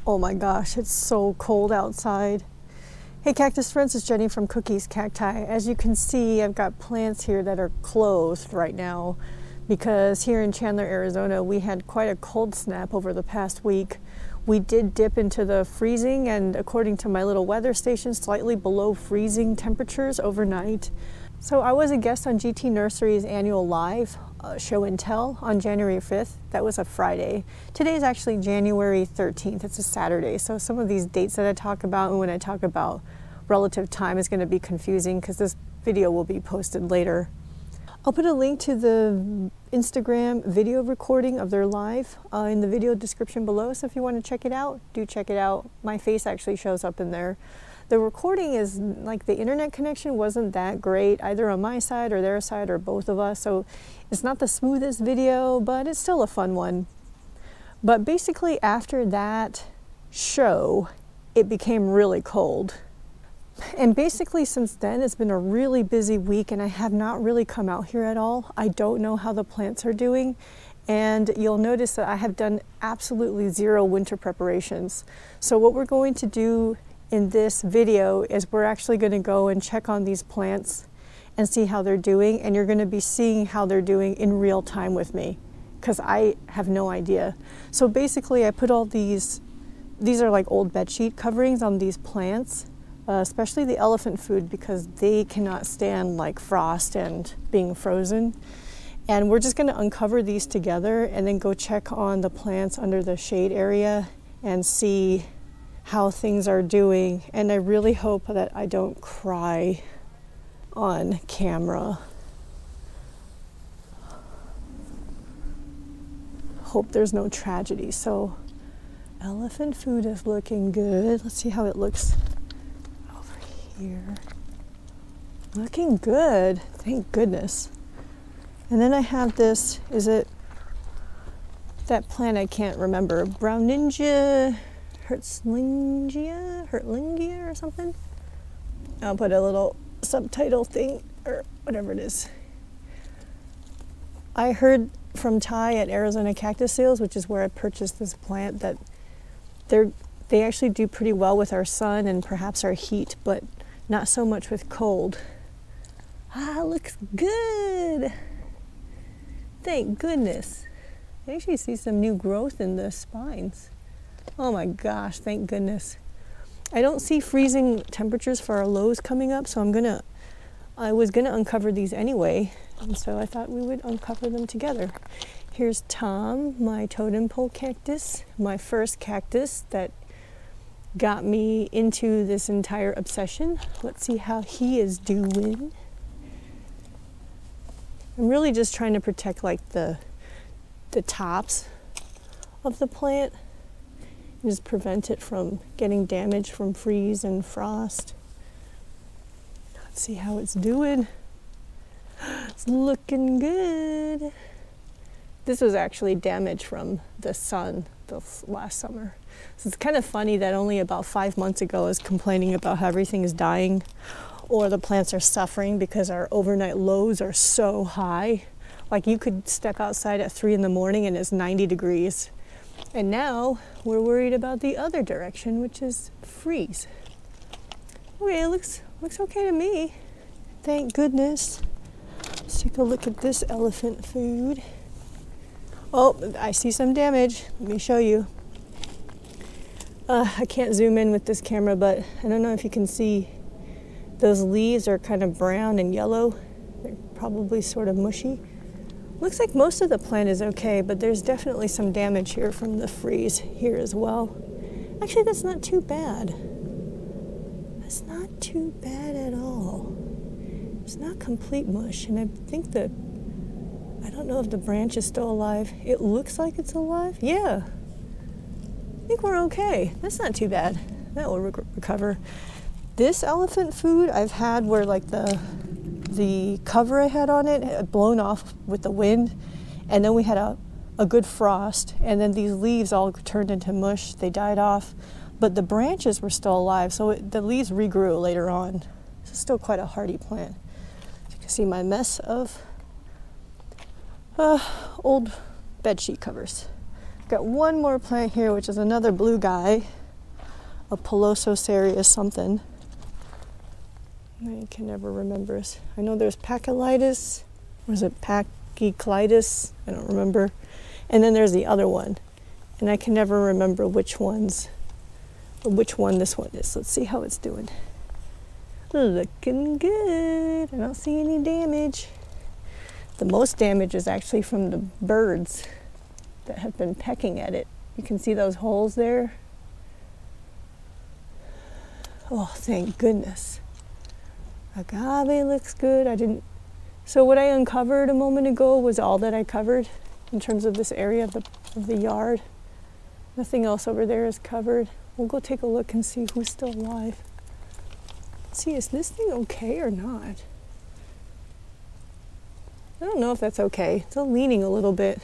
Oh my gosh, it's so cold outside. Hey cactus friends, it's Jenny from Cookies Cacti. As you can see, I've got plants here that are closed right now because here in Chandler, Arizona, we had quite a cold snap over the past week. We did dip into the freezing and, according to my little weather station, slightly below freezing temperatures overnight. So I was a guest on GT Nursery's annual live show and tell on January 5th. That was a Friday. Today is actually January 13th. It's a Saturday. So some of these dates that I talk about and when I talk about relative time is going to be confusing because this video will be posted later. I'll put a link to the Instagram video recording of their live in the video description below. So if you want to check it out, do check it out. My face actually shows up in there. The recording is like the internet connection wasn't that great either on my side or their side or both of us. So it's not the smoothest video, but it's still a fun one. But basically after that show, it became really cold. And basically since then, it's been a really busy week and I have not really come out here at all. I don't know how the plants are doing. And you'll notice that I have done absolutely zero winter preparations. So what we're going to do in this video is we're actually going to go and check on these plants and see how they're doing. And you're going to be seeing how they're doing in real time with me because I have no idea. So basically I put all these are like old bedsheet coverings on these plants. Especially the elephant food because they cannot stand like frost and being frozen. And we're just going to uncover these together and then go check on the plants under the shade area and see how things are doing. And I really hope that I don't cry on camera. Hope there's no tragedy. So elephant food is looking good. Let's see how it looks here. Looking good, thank goodness. And then I have this, is it that plant I can't remember, brown ninja Hertlingia or something. I'll put a little subtitle thing or whatever it is. I heard from Ty at Arizona Cactus Sales, which is where I purchased this plant, that they actually do pretty well with our sun and perhaps our heat, but not so much with cold. Looks good. Thank goodness. I actually see some new growth in the spines. Oh my gosh, thank goodness. I don't see freezing temperatures for our lows coming up, so I was gonna uncover these anyway, and so I thought we would uncover them together. Here's Tom, my totem pole cactus, my first cactus that got me into this entire obsession. Let's see how he is doing. I'm really just trying to protect like the tops of the plant and just prevent it from getting damaged from freeze and frost. Let's see how it's doing. It's looking good. This was actually damage from the sun last summer. So it's kind of funny that only about 5 months ago I was complaining about how everything is dying or the plants are suffering because our overnight lows are so high. Like you could step outside at 3 in the morning and it's 90 degrees. And now we're worried about the other direction, which is freeze. Okay, it looks okay to me. Thank goodness. Let's take a look at this elephant food. Oh, I see some damage. Let me show you. I can't zoom in with this camera, but I don't know if you can see. Those leaves are kind of brown and yellow. They're probably sort of mushy. Looks like most of the plant is okay, but there's definitely some damage here from the freeze here as well. Actually, that's not too bad. That's not too bad at all. It's not complete mush, and I think that I don't know if the branch is still alive. It looks like it's alive. Yeah. I think we're okay. That's not too bad. That will recover. This elephant food I've had where like the cover I had on it had blown off with the wind, and then we had a good frost, and then these leaves all turned into mush. They died off, but the branches were still alive, so the leaves regrew later on. It's still quite a hardy plant. You can see my mess of old bedsheet covers. got one more plant here, which is another blue guy, a Pelosocereus something. I can never remember. I know there's Pachylitis, or is it Pachyclitis? I don't remember. And then there's the other one, and I can never remember which one this one is. Let's see how it's doing. Looking good. I don't see any damage. The most damage is actually from the birds that have been pecking at it. You can see those holes there. Oh, thank goodness. Agave looks good. So what I uncovered a moment ago was all that I covered in terms of this area of the yard. Nothing else over there is covered. We'll go take a look and see who's still alive. Let's see, is this thing okay or not? I don't know if that's okay. It's leaning a little bit.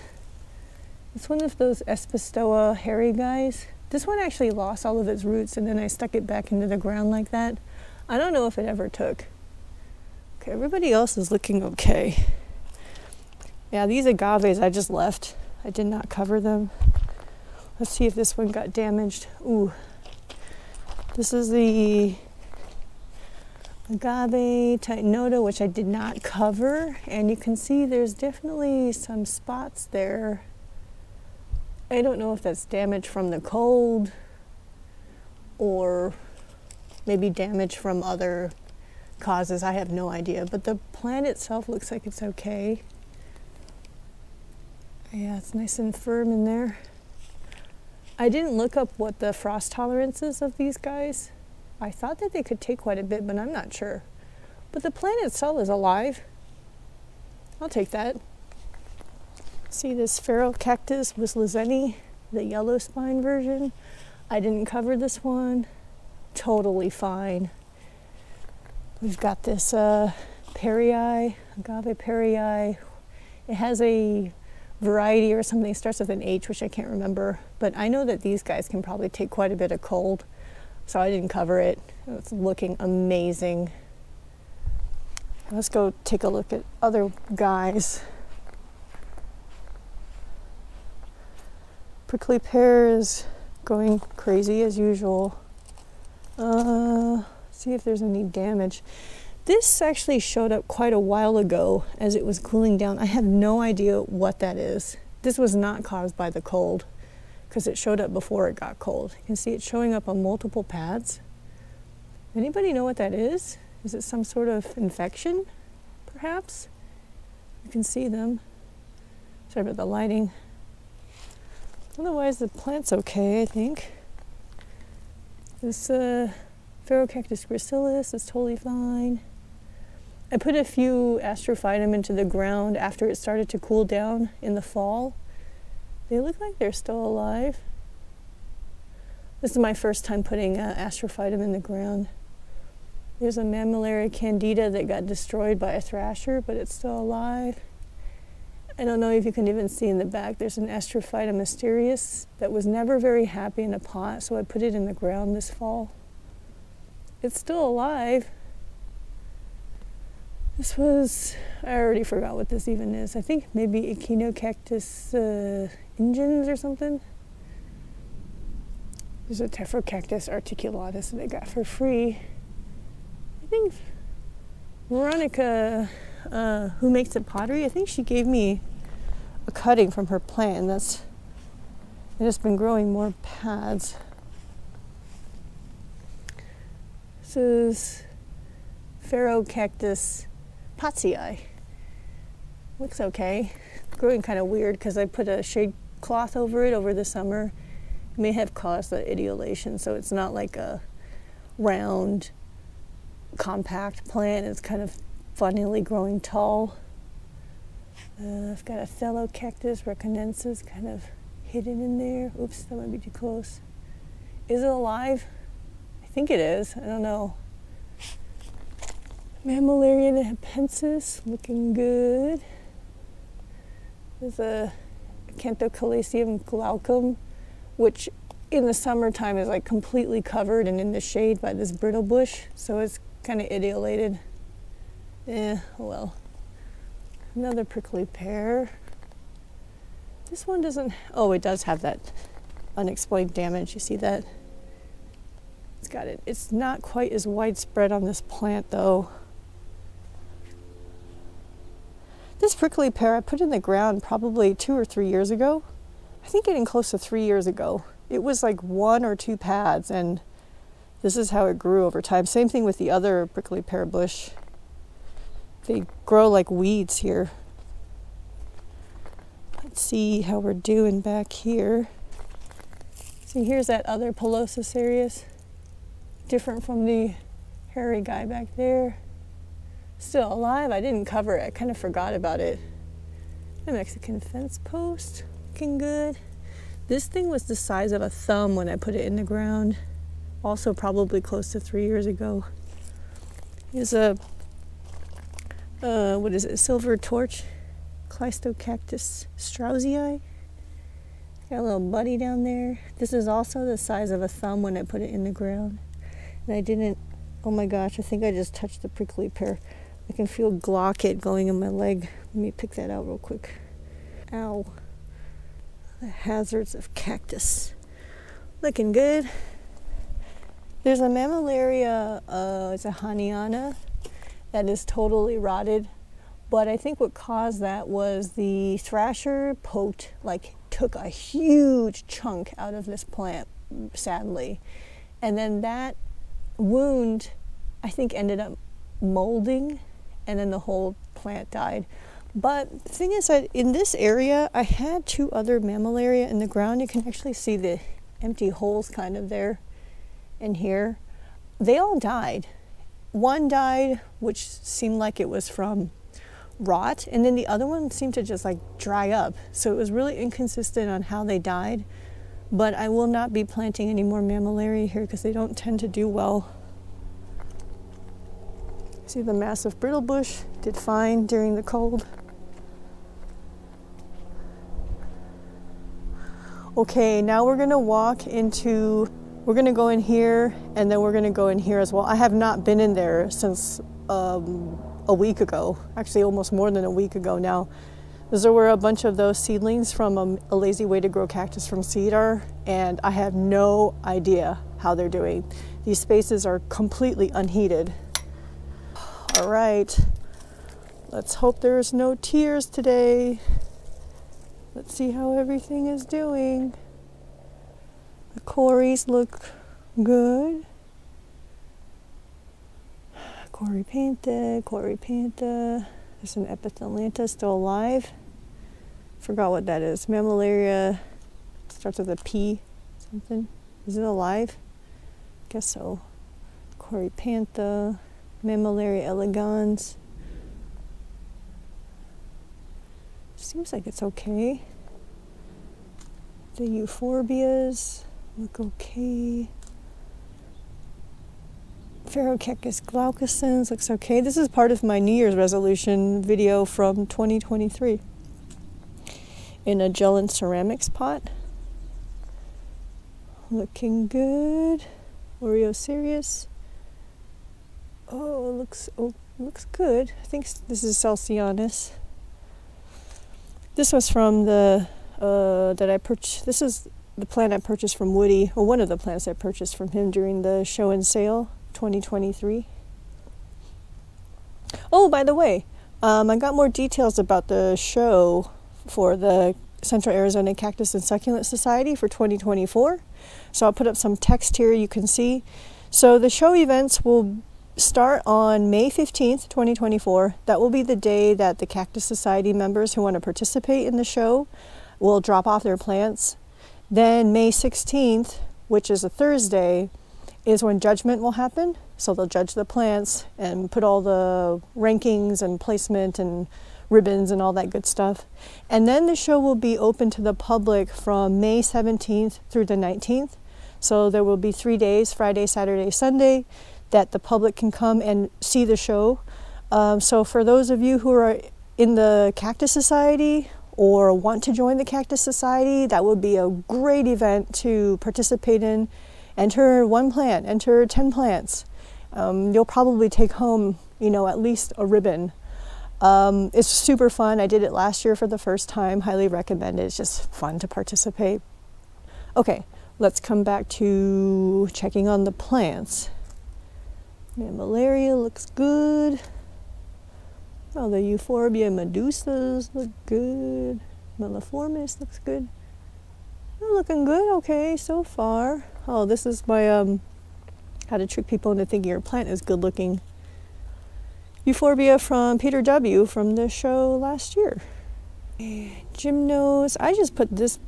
It's one of those Espestoa hairy guys. This one actually lost all of its roots, and then I stuck it back into the ground like that. I don't know if it ever took. Okay, everybody else is looking okay. Yeah, these agaves I just left. I did not cover them. Let's see if this one got damaged. Ooh. This is the agave Titanota, which I did not cover. And you can see there's definitely some spots there. I don't know if that's damage from the cold or maybe damage from other causes. I have no idea, but the plant itself looks like it's okay. Yeah, it's nice and firm in there. I didn't look up what the frost tolerance is of these guys. I thought that they could take quite a bit, but I'm not sure. But the plant itself is alive. I'll take that. See this feral cactus with Lizeni, the yellow spine version. I didn't cover this one. Totally fine. We've got this Perii, agave Perii. It has a variety or something. It starts with an H, which I can't remember. But I know that these guys can probably take quite a bit of cold, so I didn't cover it. It's looking amazing. Let's go take a look at other guys. Prickly pear is going crazy as usual. See if there's any damage. This actually showed up quite a while ago as it was cooling down. I have no idea what that is. This was not caused by the cold because it showed up before it got cold. You can see it showing up on multiple pads. Anybody know what that is? Is it some sort of infection, perhaps? You can see them. Sorry about the lighting. Otherwise, the plant's okay, I think. This Ferrocactus gracilis is totally fine. I put a few Astrophytum into the ground after it started to cool down in the fall. They look like they're still alive. This is my first time putting Astrophytum in the ground. There's a Mammillaria candida that got destroyed by a thrasher, but it's still alive. I don't know if you can even see in the back, there's an Astrophytum mysterious that was never very happy in a pot, so I put it in the ground this fall. It's still alive. This was, I already forgot what this even is. I think maybe Echinocactus ingens or something. There's a Tephrocarpus articulatus that I got for free. I think Veronica, who makes it pottery, I think she gave me a cutting from her plant, and it has been growing more pads. This is Ferrocactus PZi. Looks okay. Growing kind of weird because I put a shade cloth over it over the summer. It may have caused the ideolation, so it's not like a round, compact plant. It's kind of funnily growing tall. I've got a Phelocactus reconensis kind of hidden in there. Oops, that might be too close. Is it alive? I think it is. I don't know. Mammillaria hepensis, looking good. There's a Acanthocalacium glaucum, which in the summertime is like completely covered and in the shade by this brittle bush, so it's kind of ideolated. Oh well. Another prickly pear. This one doesn't, oh, it does have that unexplained damage. You see that? It's got it. It's not quite as widespread on this plant though. This prickly pear I put in the ground probably 2 or 3 years ago. I think getting close to 3 years ago. It was like 1 or 2 pads, and this is how it grew over time. Same thing with the other prickly pear bush. They grow like weeds here. Let's see how we're doing back here. See, here's that other Pelosa cereus. Different from the hairy guy back there. Still alive. I didn't cover it. I kind of forgot about it. A Mexican fence post. Looking good. This thing was the size of a thumb when I put it in the ground. Also probably close to 3 years ago. Here's a, what is it? Silver torch. Cactus Straussii. Got a little buddy down there. This is also the size of a thumb when I put it in the ground. And I didn't, oh my gosh, I think I just touched the prickly pear. I can feel glocket going in my leg. Let me pick that out real quick. Ow. The hazards of cactus. Looking good. There's a mammillaria, it's a Haniana, that is totally rotted. But I think what caused that was the thrasher took a huge chunk out of this plant, sadly. And then that wound, I think, ended up molding, and then the whole plant died. But the thing is that in this area, I had 2 other mammillaria in the ground. You can actually see the empty holes kind of there and here. They all died. One died, which seemed like it was from rot, and then the other one seemed to just like dry up. So it was really inconsistent on how they died. But I will not be planting any more mammillaria here because they don't tend to do well. See, the massive brittle bush did fine during the cold. Okay, now we're gonna walk into, we're gonna go in here, and then we're gonna go in here as well. I have not been in there since a week ago, actually almost more than a week ago now. Those are where a bunch of those seedlings from a lazy way to grow cactus from seed are, and I have no idea how they're doing. These spaces are completely unheated. All right, let's hope there's no tears today. Let's see how everything is doing. The cories look good. Corypantha. There's an epithelantha still alive. Forgot what that is. Mammillaria starts with a P something. Is it alive? Guess so. Corypantha. Mammillaria elegans. Seems like it's okay. The euphorbias look okay. Ferrocactus glaucusens looks okay. This is part of my New Year's resolution video from 2023. In a gel and ceramics pot. Looking good. Oreo Sirius. Oh, looks good. I think this is Celsianus. This was from the that I purchased. This is the plant I purchased from Woody, or one of the plants I purchased from him during the show and sale 2023. Oh, by the way, I got more details about the show for the Central Arizona Cactus and Succulent Society for 2024. So I'll put up some text here you can see. So the show events will start on May 15th, 2024. That will be the day that the Cactus Society members who want to participate in the show will drop off their plants. Then May 16th, which is a Thursday, is when judgment will happen. So they'll judge the plants and put all the rankings and placement and ribbons and all that good stuff. And then the show will be open to the public from May 17th through the 19th. So there will be 3 days, Friday, Saturday, Sunday, that the public can come and see the show. So for those of you who are in the Cactus Society or want to join the Cactus Society, that would be a great event to participate in. Enter 1 plant, enter 10 plants. You'll probably take home, at least a ribbon. It's super fun. I did it last year for the first time. Highly recommend it. It's just fun to participate. Okay, let's come back to checking on the plants. Mammillaria looks good. Oh, the Euphorbia medusas look good. Melliformis looks good. They're looking good, okay, so far. Oh, this is my, how to trick people into thinking your plant is good looking. Euphorbia from Peter W. from the show last year. Gymnos, I just put this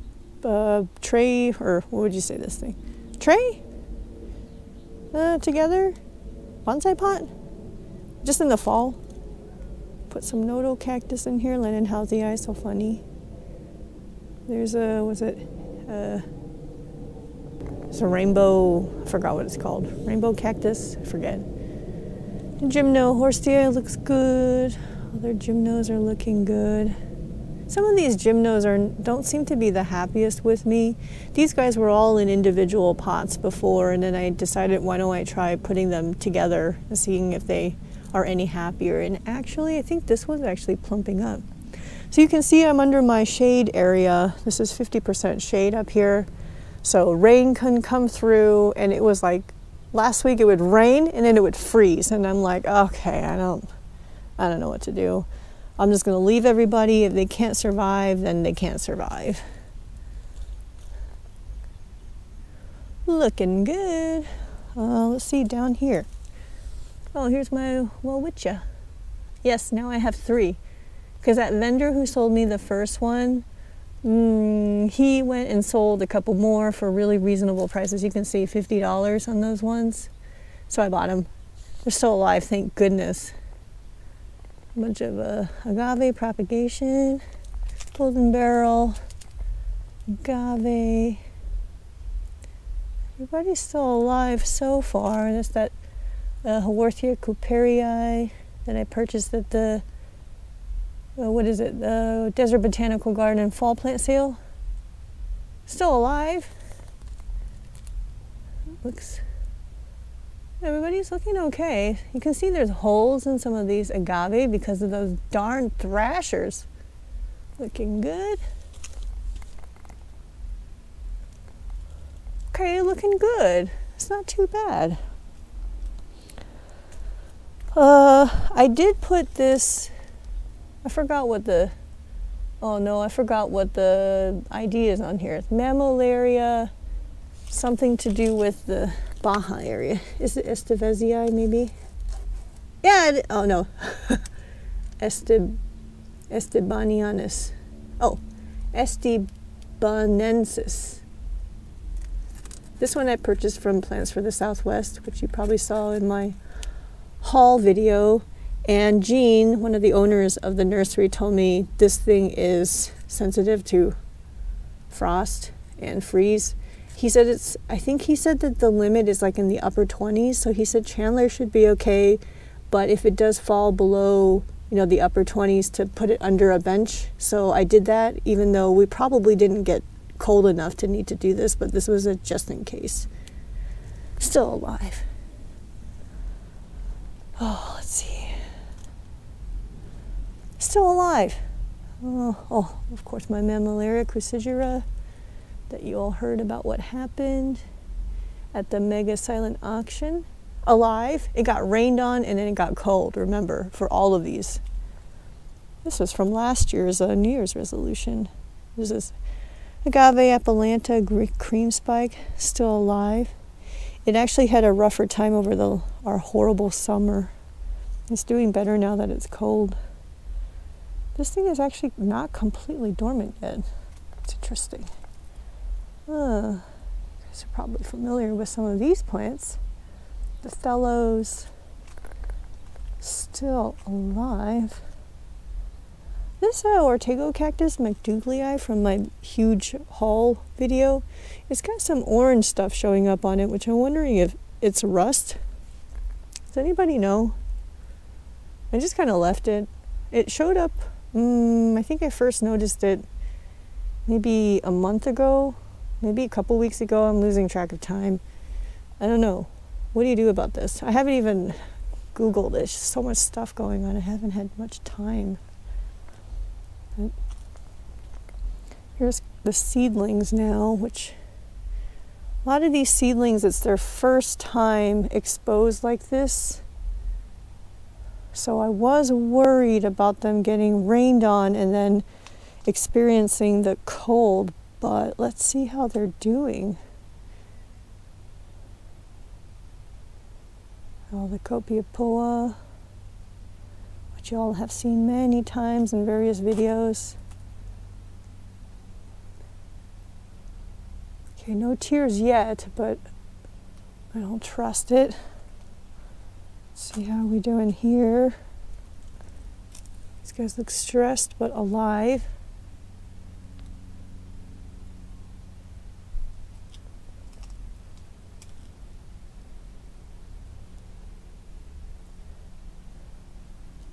tray, or what would you say this thing? Tray? Together? Bonsai pot? Just in the fall. Put some Nodo cactus in here, Lennon-Housii, so funny. There's a, it's a rainbow, I forgot what it's called. Rainbow cactus, I forget. Gymno horsea looks good. Other gymnos are looking good. Some of these gymnos don't seem to be the happiest with me. These guys were all in individual pots before, and then I decided, why don't I try putting them together and seeing if they are any happier. And actually, I think this one's actually plumping up. So you can see I'm under my shade area. This is 50% shade up here. So rain can come through, and it was like, last week it would rain and then it would freeze. And I'm like, okay, I don't know what to do. I'm just gonna leave everybody. If they can't survive, then they can't survive. Looking good. Let's see down here. Oh, here's my Welwitschia. Yes, now I have 3. Because that vendor who sold me the first one, he went and sold a couple more for really reasonable prices. You can see $50 on those ones. So I bought them. They're still alive, thank goodness. A bunch of agave propagation, golden barrel, agave. Everybody's still alive so far. That's that Haworthia couperii that I purchased at the what is it? The Desert Botanical Garden fall plant sale. Still alive. Everybody's looking okay. You can see there's holes in some of these agave because of those darn thrashers. Looking good. Okay, looking good. It's not too bad. I did put this, I forgot what the ID is on here. It's mammillaria, something to do with the Baja area. Is it SDFYDPZi maybe? Yeah, oh no. Estebanianus. Oh, Estebanensis. This one I purchased from Plants for the Southwest, which you probably saw in my haul video. And Jean, one of the owners of the nursery, told me this thing is sensitive to frost and freeze. He said I think he said that the limit is like in the upper 20s. So he said Chandler should be okay, but if it does fall below, you know, the upper 20s, to put it under a bench. So I did that, even though we probably didn't get cold enough to need to do this, but this was a just in case. Still alive. Oh, let's see. Still alive. Oh, of course, my Mammillaria crucigerra that you all heard about what happened at the mega silent auction. Alive. It got rained on and then it got cold, remember, for all of these. This was from last year's New Year's resolution. This is Agave Appalanta cream spike, still alive. It actually had a rougher time over our horrible summer. It's doing better now that it's cold. This thing is actually not completely dormant yet. It's interesting. You guys are probably familiar with some of these plants. The Thellos, still alive. This Ortego cactus, McDouglii, from my huge haul video, it's got some orange stuff showing up on it, which I'm wondering if it's rust. Does anybody know? I just kind of left it. It showed up, I think I first noticed it maybe a month ago, maybe a couple weeks ago. I'm losing track of time. I don't know. What do you do about this? I haven't even Google this. So much stuff going on. I haven't had much time. But here's the seedlings now, which a lot of these seedlings, it's their first time exposed like this. So I was worried about them getting rained on and then experiencing the cold, but let's see how they're doing. Oh, the copiapoa, which y'all have seen many times in various videos. Okay, no tears yet, but I don't trust it. Let's see how we doing here. These guys look stressed but alive.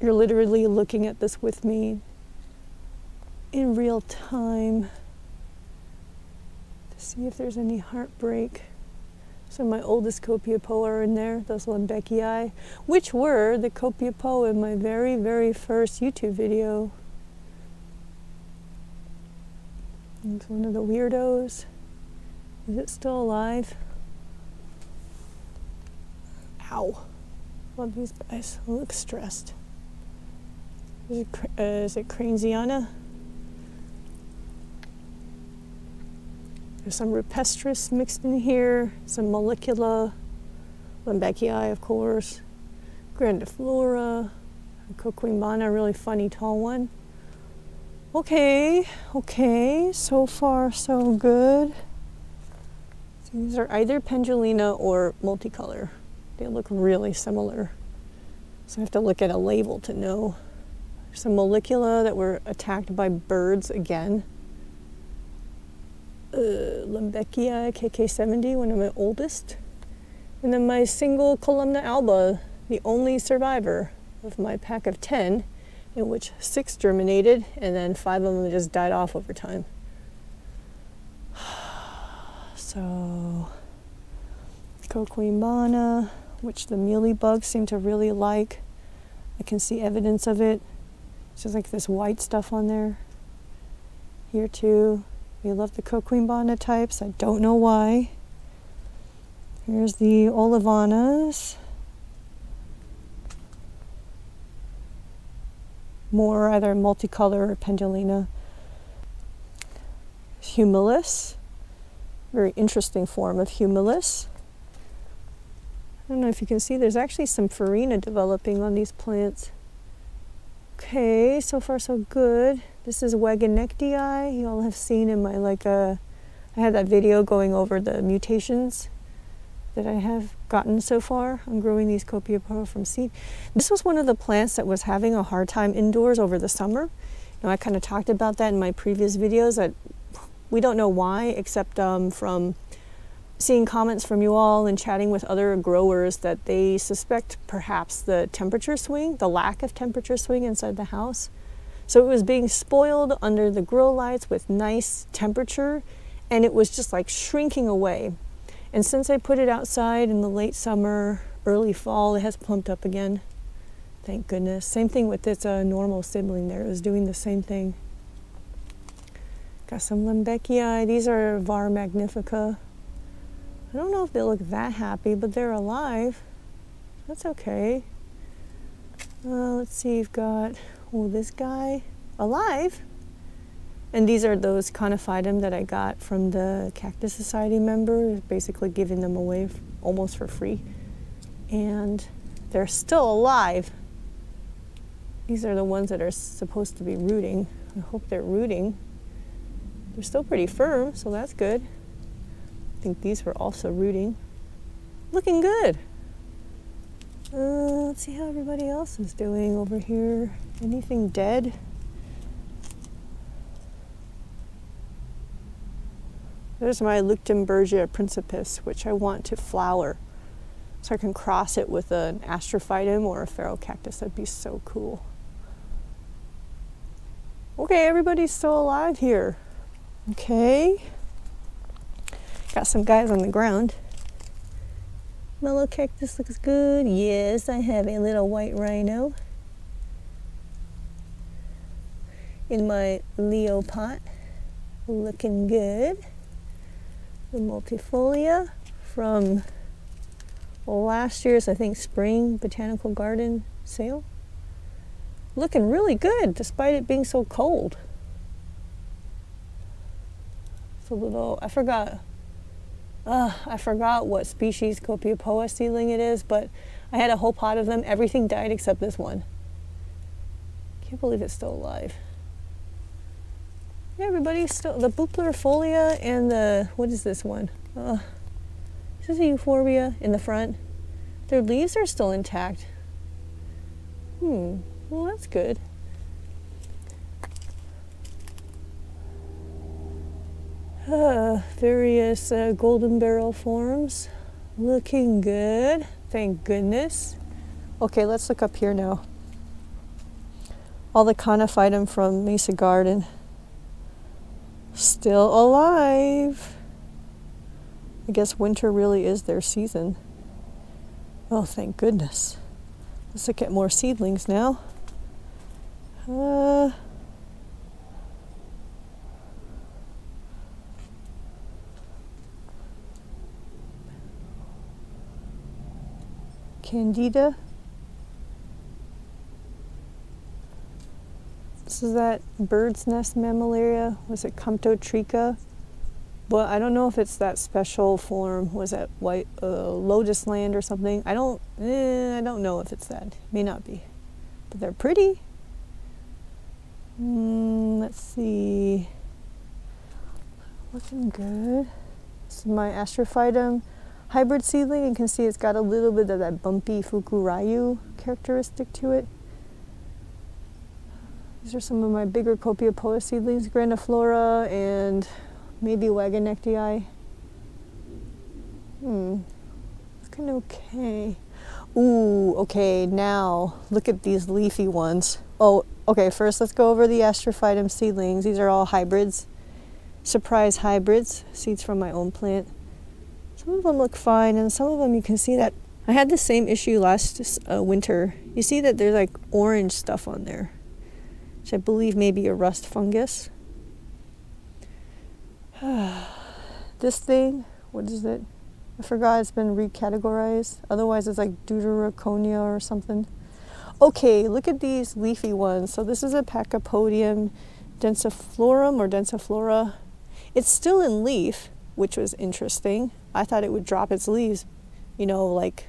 You're literally looking at this with me in real time to see if there's any heartbreak. So my oldest copiapoa are in there, those Lembeckii, which were the copiapoa in my very, very first YouTube video. It's one of the weirdos. Is it still alive? Ow. Love these guys. They look stressed. Is it Cranesiana? There's some rupestris mixed in here, some molecula, Lembeckii, of course, grandiflora, coquimbana, a really funny tall one. Okay, so far so good. So these are either pendulina or multicolor. They look really similar. So I have to look at a label to know. There's some molecula that were attacked by birds again. Lembeckii KK70, one of my oldest. And then my single columna alba, the only survivor of my pack of 10, in which 6 germinated and then 5 of them just died off over time. So, coquimbana, which the mealybugs seem to really like. I can see evidence of it. It's just like this white stuff on there. Here too. We love the coquimbana types. I don't know why. Here's the olivanas. More either multicolor or pendulina. Humilis. Very interesting form of humilis. I don't know if you can see, there's actually some farina developing on these plants. Okay, so far so good. This is Wagonectii. You all have seen in my I had that video going over the mutations that I have gotten so far. I'm growing these copiapoa from seed. This was one of the plants that was having a hard time indoors over the summer. I kind of talked about that in my previous videos. That we don't know why, except from seeing comments from you all and chatting with other growers that they suspect perhaps the temperature swing, the lack of temperature swing inside the house. So it was being spoiled under the grow lights with nice temperature, and it was just like shrinking away. And since I put it outside in the late summer, early fall, it has plumped up again. Thank goodness. Same thing with its normal sibling there. It was doing the same thing. Got some Lembeckii. These are Var magnifica. I don't know if they look that happy, but they're alive. That's okay. Let's see, you've got, this guy alive. And these are those conophytum that I got from the Cactus Society member, basically giving them away almost for free. And they're still alive. These are the ones that are supposed to be rooting. I hope they're rooting. They're still pretty firm, so that's good. I think these were also rooting. Looking good. Let's see how everybody else is doing over here. Anything dead? There's my Luctemburgia principis, which I want to flower. So I can cross it with an astrophytum or a feral cactus. That'd be so cool. Okay, everybody's still alive here. Okay. Got some guys on the ground. Mellow cactus looks good. Yes, I have a little white rhino in my Leo pot. Looking good. The multifolia from last year's, I think, spring botanical garden sale. Looking really good despite it being so cold. It's a little, I forgot what species Copiapoa seedling it is, but I had a whole pot of them. Everything died except this one. Can't believe it's still alive. Yeah, everybody's still, the buplerifolia and the, what is this one? This is a euphorbia in the front. Their leaves are still intact. Well, that's good. Various golden barrel forms. Looking good. Thank goodness. Okay, let's look up here now. All the conophytum from Mesa Garden. Still alive. I guess winter really is their season. Oh, thank goodness. Let's look at more seedlings now. Candida. This is that bird's nest mammillaria. Was it Camptotricha? But I don't know if it's that special form. Was that white lotus land or something? I don't know if it's that. May not be, but they're pretty. Let's see. Looking good. This is my Astrophytum hybrid seedling. You can see it's got a little bit of that bumpy Fukurayu characteristic to it. These are some of my bigger Copiapoa seedlings, grandiflora and maybe Wagonectii. Looking okay. Ooh, okay, now look at these leafy ones. Oh, okay, first let's go over the Astrophytum seedlings. These are all hybrids, surprise hybrids, seeds from my own plant. Some of them look fine, and some of them you can see that I had the same issue last winter. You see that there's like orange stuff on there, which I believe may be a rust fungus. This thing, what is it? I forgot, it's been recategorized. Otherwise it's like Deuteroconia or something. Okay, look at these leafy ones. So this is a Pachypodium densiflorum or densiflora. It's still in leaf, which was interesting. I thought it would drop its leaves, you know, like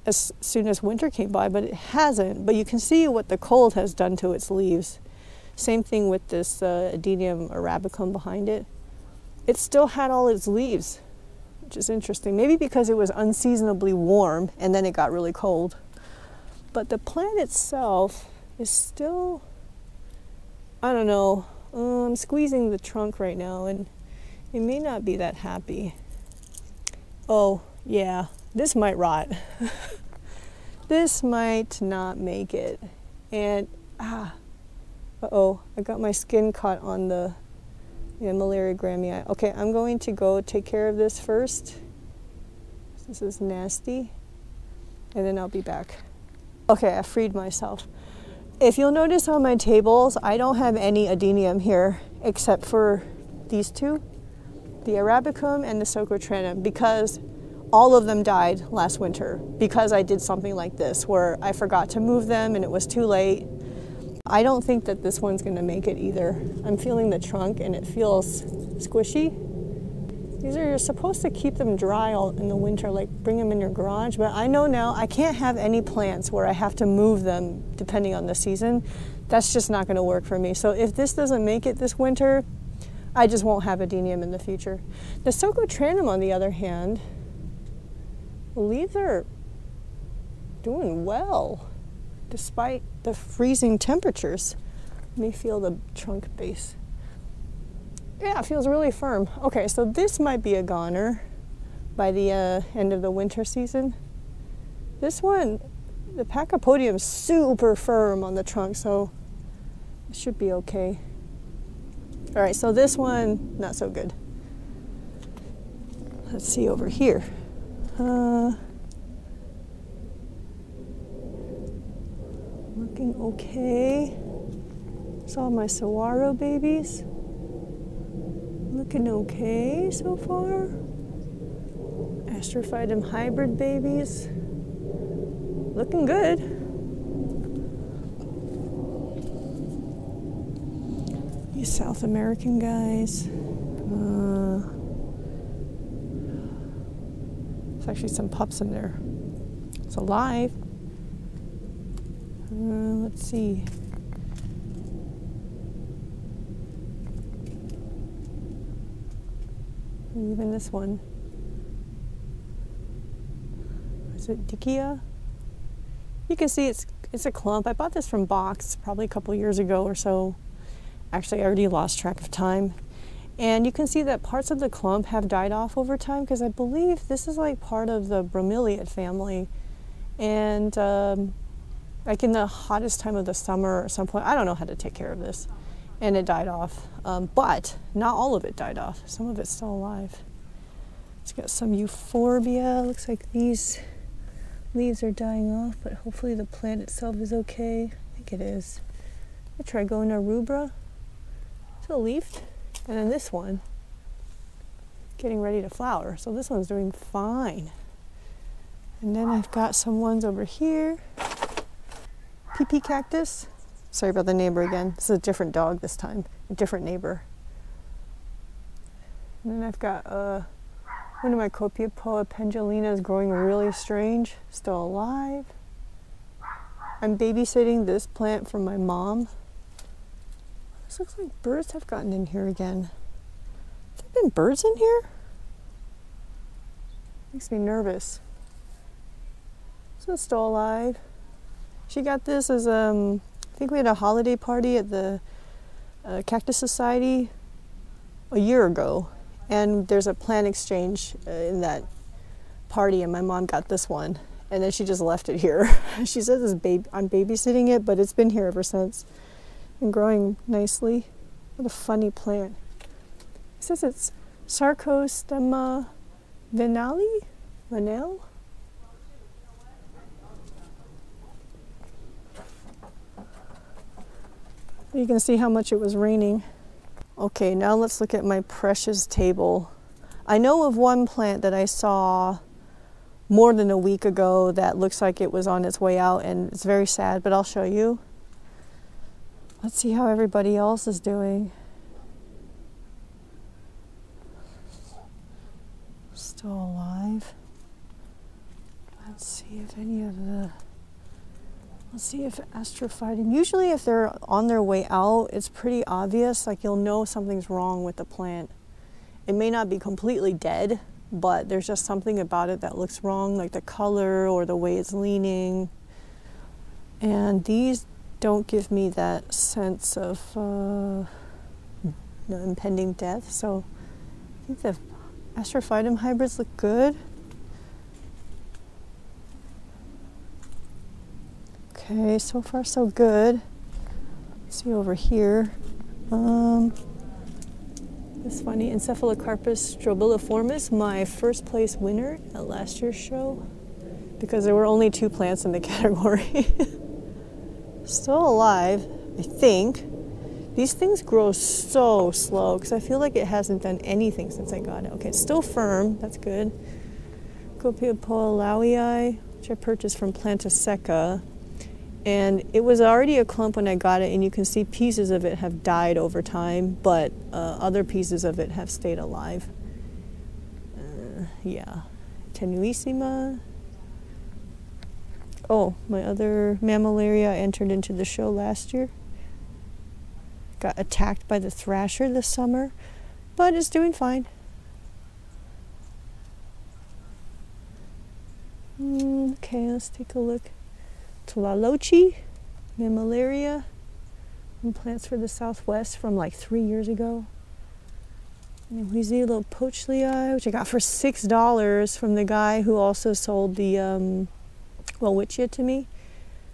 as soon as winter came by, but it hasn't. But you can see what the cold has done to its leaves. Same thing with this Adenium arabicum behind it. It still had all its leaves, which is interesting. Maybe because it was unseasonably warm and then it got really cold. But the plant itself is still, I don't know, I'm squeezing the trunk right now and it may not be that happy. Oh, yeah, this might rot. This might not make it. And, uh-oh, I got my skin caught on the Malaria grammii. Okay, I'm going to go take care of this first. This is nasty. And then I'll be back. Okay, I freed myself. If you'll notice on my tables, I don't have any adenium here except for these two, the arabicum and the Socotrannum, because all of them died last winter because I did something like this where I forgot to move them and it was too late. I don't think that this one's gonna make it either. I'm feeling the trunk and it feels squishy. These are, you're supposed to keep them dry all in the winter, like bring them in your garage, but I know now I can't have any plants where I have to move them depending on the season. That's just not gonna work for me. So if this doesn't make it this winter, I just won't have adenium in the future. The Socotrannum, on the other hand, the leaves are doing well despite the freezing temperatures. Let me feel the trunk base. Yeah, it feels really firm. Okay, so this might be a goner by the end of the winter season. This one, the Pachypodium is super firm on the trunk, so it should be okay. All right, so this one, not so good. Let's see over here. Looking okay. Saw my saguaro babies. Looking okay so far. Astrophytum hybrid babies. Looking good. These South American guys. There's actually some pups in there. It's alive. Let's see. Even this one. Is it Dickia? You can see it's a clump. I bought this from Box probably a couple years ago or so. Actually, I already lost track of time. And you can see that parts of the clump have died off over time because I believe this is like part of the bromeliad family. And like in the hottest time of the summer at some point, I don't know how to take care of this. And it died off. But not all of it died off. Some of it's still alive. It's got some euphorbia. Looks like these leaves are dying off, but hopefully the plant itself is okay. I think it is. I tried going to rubra. Still leafed. And then this one, getting ready to flower. So this one's doing fine. And then I've got some ones over here. PP cactus. Sorry about the neighbor again. This is a different dog this time, a different neighbor. And then I've got one of my Copiapoa pendulina growing really strange, still alive. I'm babysitting this plant from my mom. This looks like birds have gotten in here again. Have there been birds in here? Makes me nervous. This one's still alive. She got this as I think we had a holiday party at the Cactus Society a year ago, and there's a plant exchange in that party, and my mom got this one, and then she just left it here. She says I'm babysitting it, but it's been here ever since and growing nicely. What a funny plant. It says it's Sarcostemma venale. You can see how much it was raining. Okay, now let's look at my precious table. I know of one plant that I saw more than a week ago that looks like it was on its way out, and it's very sad, but I'll show you. Let's see how everybody else is doing. Still alive. Let's see if any of the... Let's see if astrophytum, usually if they're on their way out, it's pretty obvious, like you'll know something's wrong with the plant. It may not be completely dead, but there's just something about it that looks wrong, like the color or the way it's leaning. And these don't give me that sense of impending death, so I think the astrophytum hybrids look good. Okay, so far so good. Let's see over here. This funny Encephalocarpus strobiliformis, my first place winner at last year's show, because there were only 2 plants in the category. Still alive, I think. These things grow so slow because I feel like it hasn't done anything since I got it. Okay, it's still firm, that's good. Copiapoa lowii, which I purchased from PlantStory. And it was already a clump when I got it, and you can see pieces of it have died over time, but other pieces of it have stayed alive. Yeah. Tenuissima. Oh, my other mammillaria entered into the show last year. Got attacked by the thrasher this summer, but it's doing fine. Okay, let's take a look. Tlalalochi, mammillaria, and plants for the Southwest from like 3 years ago. And we see a little Pochlei, which I got for $6 from the guy who also sold the Welwitschia to me.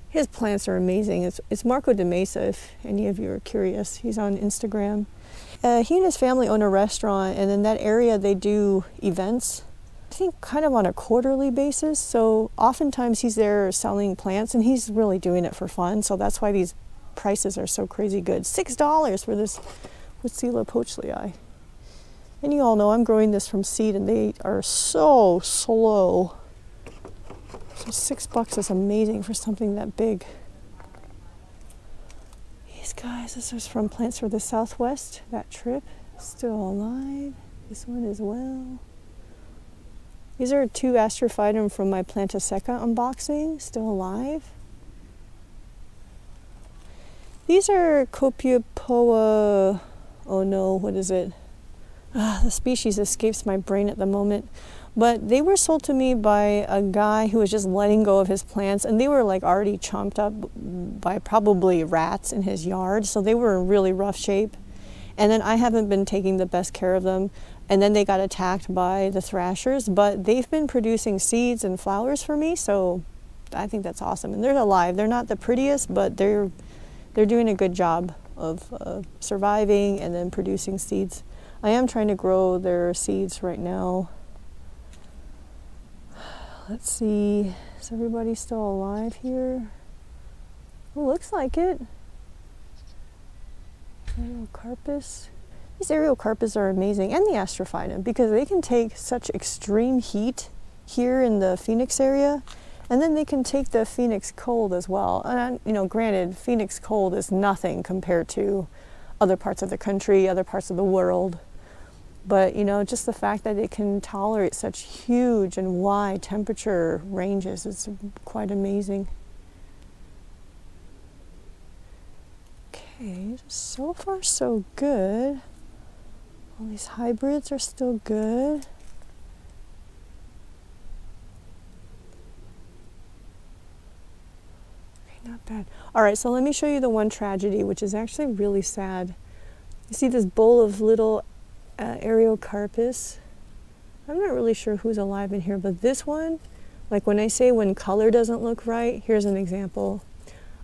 His plants are amazing. It's Marco de Mesa, if any of you are curious. He's on Instagram. He and his family own a restaurant, and in that area they do events. think kind of on a quarterly basis. So oftentimes he's there selling plants, and he's really doing it for fun. So that's why these prices are so crazy good. $6 for this unofficial. And you all know I'm growing this from seed, and they are so slow. So $6 is amazing for something that big. These guys, this was from Plants for the Southwest, that trip, still alive. This one as well. These are 2 astrophytum from my PlantStory unboxing, still alive. These are Copiapoa, oh no, what is it? The species escapes my brain at the moment. But they were sold to me by a guy who was just letting go of his plants, and they were like already chomped up by probably rats in his yard, so they were in really rough shape. And then I haven't been taking the best care of them, and then they got attacked by the thrashers, but they've been producing seeds and flowers for me, so I think that's awesome. And they're alive. They're not the prettiest, but they're doing a good job of surviving and then producing seeds. I am trying to grow their seeds right now. Let's see, is everybody still alive here? It looks like it. Aerocarpus. These Aerocarpus are amazing, and the astrophytum, because they can take such extreme heat here in the Phoenix area, and then they can take the Phoenix cold as well. And you know, granted, Phoenix cold is nothing compared to other parts of the country, other parts of the world. But, you know, just the fact that it can tolerate such huge and wide temperature ranges is quite amazing. Okay, so far so good. All these hybrids are still good. Okay, not bad. All right, so let me show you the one tragedy, which is actually really sad. You see this bowl of little Aerocarpus. I'm not really sure who's alive in here, but this one, like when I say when color doesn't look right, here's an example.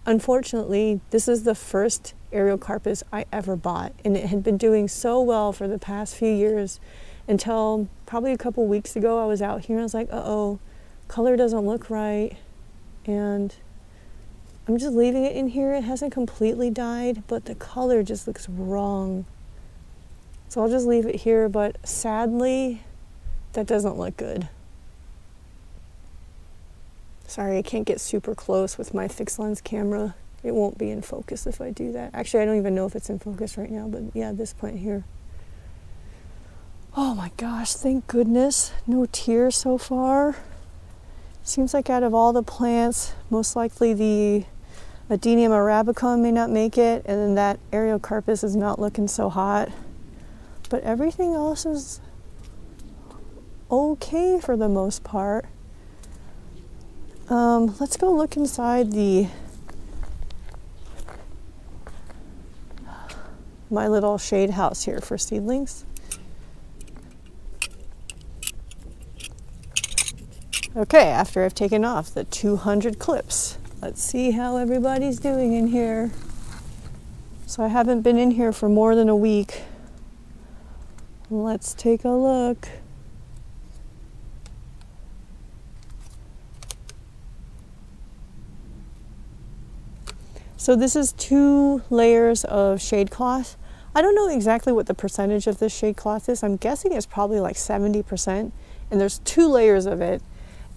Unfortunately, this is the first Aerocarpus I ever bought, and it had been doing so well for the past few years until probably a couple weeks ago. I was out here and I was like, uh-oh, color doesn't look right, and I'm just leaving it in here. It hasn't completely died, but the color just looks wrong. So I'll just leave it here, but sadly, that doesn't look good. Sorry, I can't get super close with my fixed lens camera. It won't be in focus if I do that. Actually, I don't even know if it's in focus right now, but yeah, this plant here. Oh my gosh, thank goodness. No tears so far. Seems like out of all the plants, most likely the Adenium arabicum may not make it, and then that Aerocarpus is not looking so hot. But everything else is okay for the most part. Let's go look inside my little shade house here for seedlings. Okay, after I've taken off the 200 clips, let's see how everybody's doing in here. So I haven't been in here for more than a week. Let's take a look. So this is 2 layers of shade cloth. I don't know exactly what the percentage of this shade cloth is. I'm guessing it's probably like 70%, and there's 2 layers of it.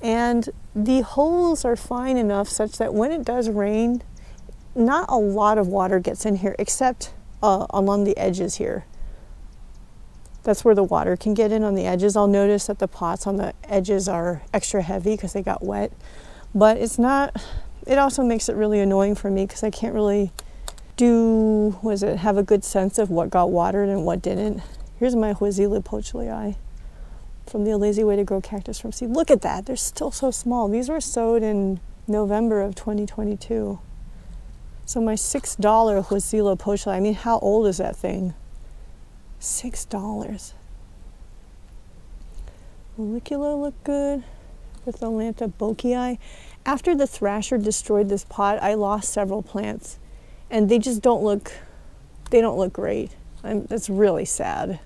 And the holes are fine enough such that when it does rain, not a lot of water gets in here except along the edges here. That's where the water can get in on the edges. I'll notice that the pots on the edges are extra heavy because they got wet, but it's not, it also makes it really annoying for me because I can't really have a good sense of what got watered and what didn't. Here's my unofficial from the Lazy Way to Grow Cactus from seed. Look at that, they're still so small. These were sowed in November of 2022. So my $6 unofficial, I mean, how old is that thing? $6. Follicula look good with the Lanta Bochii. After the thrasher destroyed this pot, I lost several plants, and they just don't look great. That's really sad.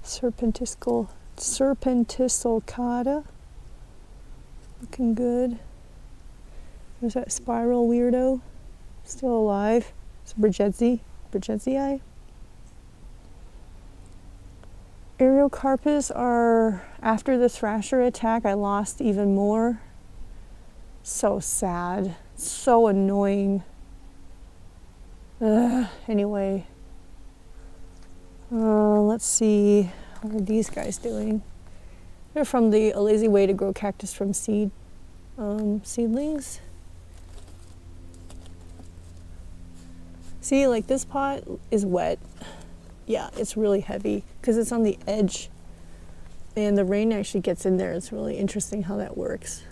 Serpentisculcata. Looking good. There's that spiral weirdo. Still alive. It's PlantStory. Aerocarpus are, after the thrasher attack, I lost even more. So sad. So annoying. Anyway. Let's see. What are these guys doing? They're from the A Lazy Way to Grow Cactus from seedlings. See, like this pot is wet. Yeah, it's really heavy because it's on the edge and the rain actually gets in there. It's really interesting how that works.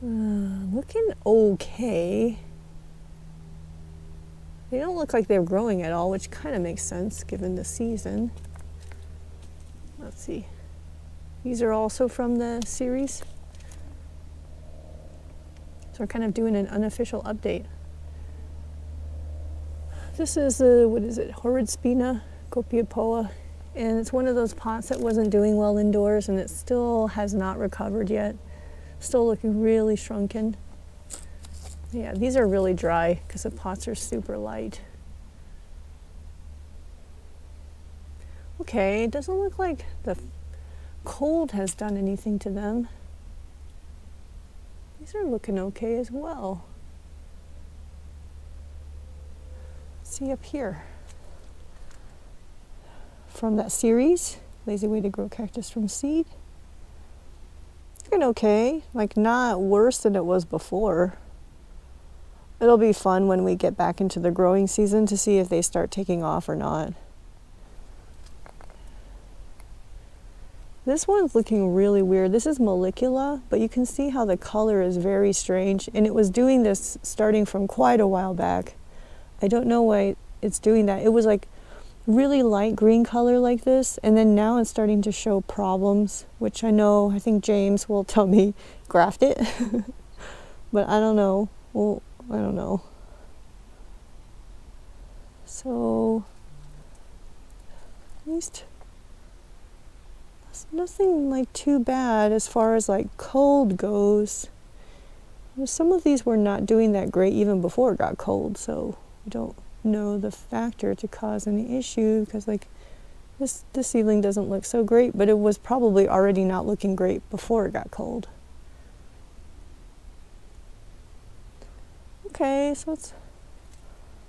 Looking okay. They don't look like they're growing at all, which kind of makes sense given the season. Let's see. These are also from the series. So we're kind of doing an unofficial update. This is what is it? Horrid Spina Copiapoa. And it's one of those pots that wasn't doing well indoors and it still has not recovered yet. Still looking really shrunken. Yeah, these are really dry because the pots are super light. Okay, it doesn't look like the cold has done anything to them. These are looking okay as well. Let's see up here. From that series, Lazy Way to Grow Cactus from seed. Looking okay, like not worse than it was before. It'll be fun when we get back into the growing season to see if they start taking off or not. This one's looking really weird. This is Molecula, but you can see how the color is very strange, and it was doing this starting from quite a while back. I don't know why it's doing that. It was like really light green color like this, and then now it's starting to show problems, which I think James will tell me graft it. But I don't know. Well, I don't know. So, at least nothing like too bad as far as like cold goes. Some of these were not doing that great even before it got cold, so we don't know the factor to cause any issue because like this seedling doesn't look so great, but it was probably already not looking great before it got cold. Okay, so it's,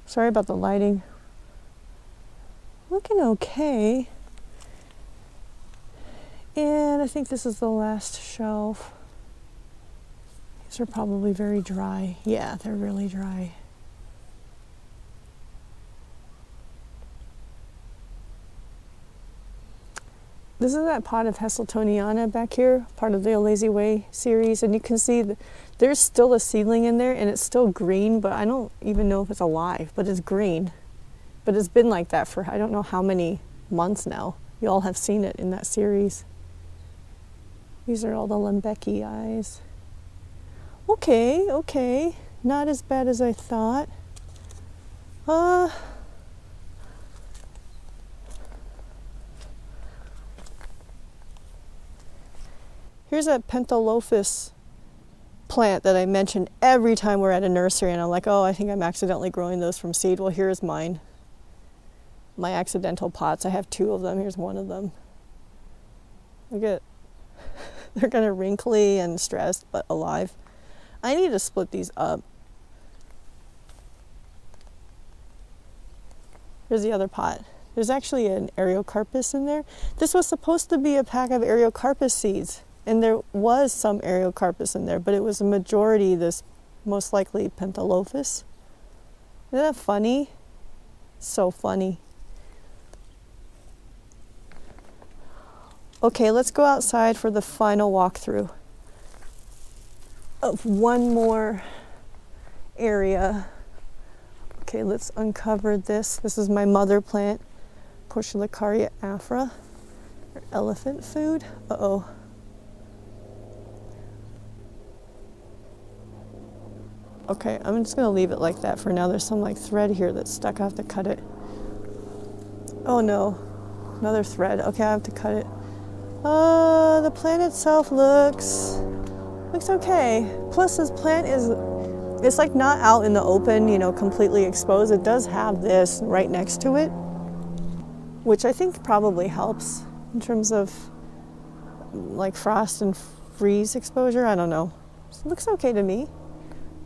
sorry about the lighting. Looking okay. And I think this is the last shelf. These are probably very dry. Yeah, they're really dry. This is that pot of Heseltoniana back here, part of the Lazy Way series, and you can see that there's still a seedling in there and it's still green, but I don't even know if it's alive, but it's green. But it's been like that for I don't know how many months now. You all have seen it in that series. These are all the Lembeki eyes. Okay, okay. Not as bad as I thought. Here's a Pentalophus plant that I mention every time we're at a nursery, and I'm like, oh, I think I'm accidentally growing those from seed. Well, here's mine. My accidental pots. I have 2 of them. Here's one of them. Look at, they're kind of wrinkly and stressed, but alive. I need to split these up. Here's the other pot. There's actually an Aerocarpus in there. This was supposed to be a pack of Aerocarpus seeds. And there was some Aerocarpus in there, but it was a majority this, most likely Pentalophus. Isn't that funny? So funny. Okay, let's go outside for the final walkthrough of one more area. Okay, let's uncover this. This is my mother plant, Portulacaria afra, or elephant food. Uh-oh. Okay, I'm just gonna leave it like that for now. There's some like thread here that's stuck. I have to cut it. Oh no. another thread. Okay, I have to cut it. The plant itself looks okay. Plus this plant it's like not out in the open, you know, completely exposed. It does have this right next to it, which I think probably helps in terms of like frost and freeze exposure. I don't know. It looks okay to me.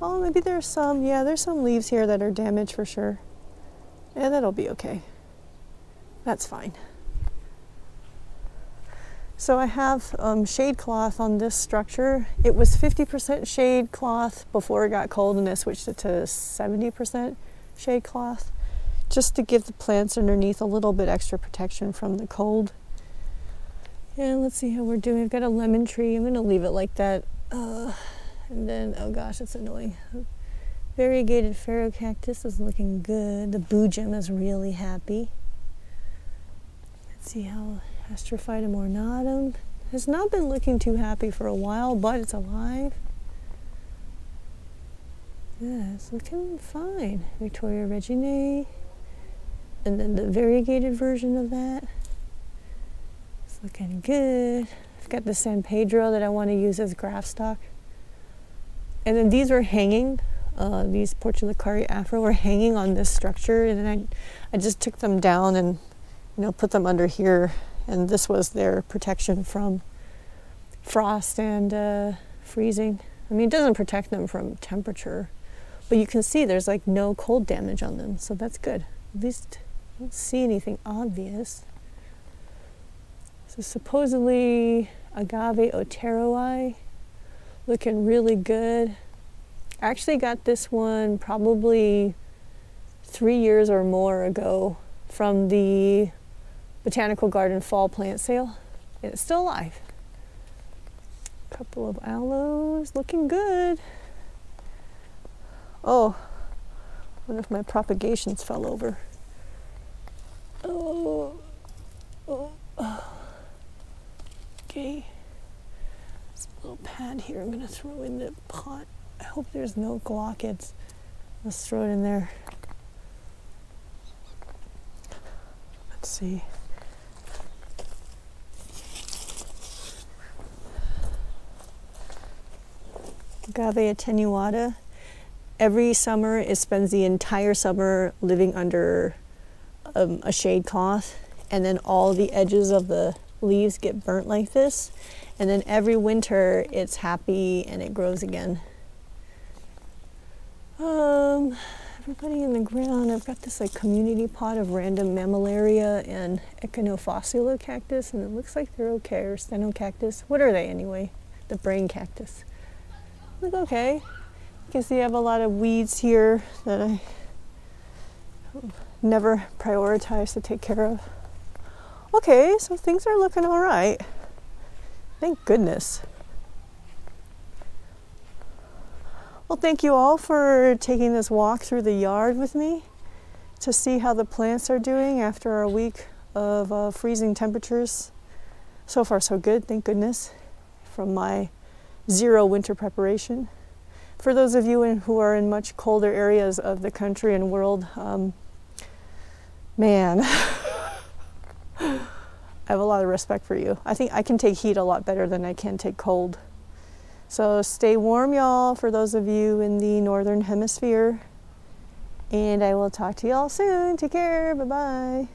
Oh, maybe there's some, yeah, there's some leaves here that are damaged for sure. Yeah, that'll be okay. That's fine. So I have shade cloth on this structure. It was 50% shade cloth before it got cold, and I switched it to 70% shade cloth just to give the plants underneath a little bit extra protection from the cold. And let's see how we're doing. I've got a lemon tree. I'm gonna leave it like that. And then, oh gosh, it's annoying. Variegated Referral cactus is looking good. The boojum is really happy. Let's see how Astrophytum ornatum has not been looking too happy for a while, but it's alive. Yeah, it's looking fine. Victoria Reginae. And then the variegated version of that. It's looking good. I've got the San Pedro that I want to use as graft stock. And then these are hanging. These Portulicari Afro were hanging on this structure, and then I just took them down and, you know, put them under here. And this was their protection from frost and freezing. I mean, it doesn't protect them from temperature, but you can see there's like no cold damage on them, so that's good. At least I don't see anything obvious. So supposedly Agave Oteroi, looking really good. I actually got this one probably 3 years or more ago from the Botanical Garden fall plant sale, and it's still alive. A couple of aloes looking good. Oh, I wonder if my propagations fell over. Oh. Okay. There's a little pad here I'm gonna throw in the pot. I hope there's no glaucids. Let's throw it in there. Let's see. Agave attenuata. Every summer it spends the entire summer living under a shade cloth, and then all the edges of the leaves get burnt like this, and then every winter it's happy and it grows again. Everybody in the ground, I've got this like community pot of random mammillaria and echinophylla cactus, and it looks like they're okay, or stenocactus. What are they anyway? The brain cactus. Look okay. You can see I have a lot of weeds here that I never prioritize to take care of. Okay, so things are looking all right. Thank goodness. Well, thank you all for taking this walk through the yard with me to see how the plants are doing after a week of freezing temperatures. So far, so good, thank goodness, from my zero winter preparation. For those of you who are in much colder areas of the country and world, man, I have a lot of respect for you. I think I can take heat a lot better than I can take cold. So stay warm, y'all, for those of you in the northern hemisphere. And I will talk to y'all soon. Take care. Bye-bye.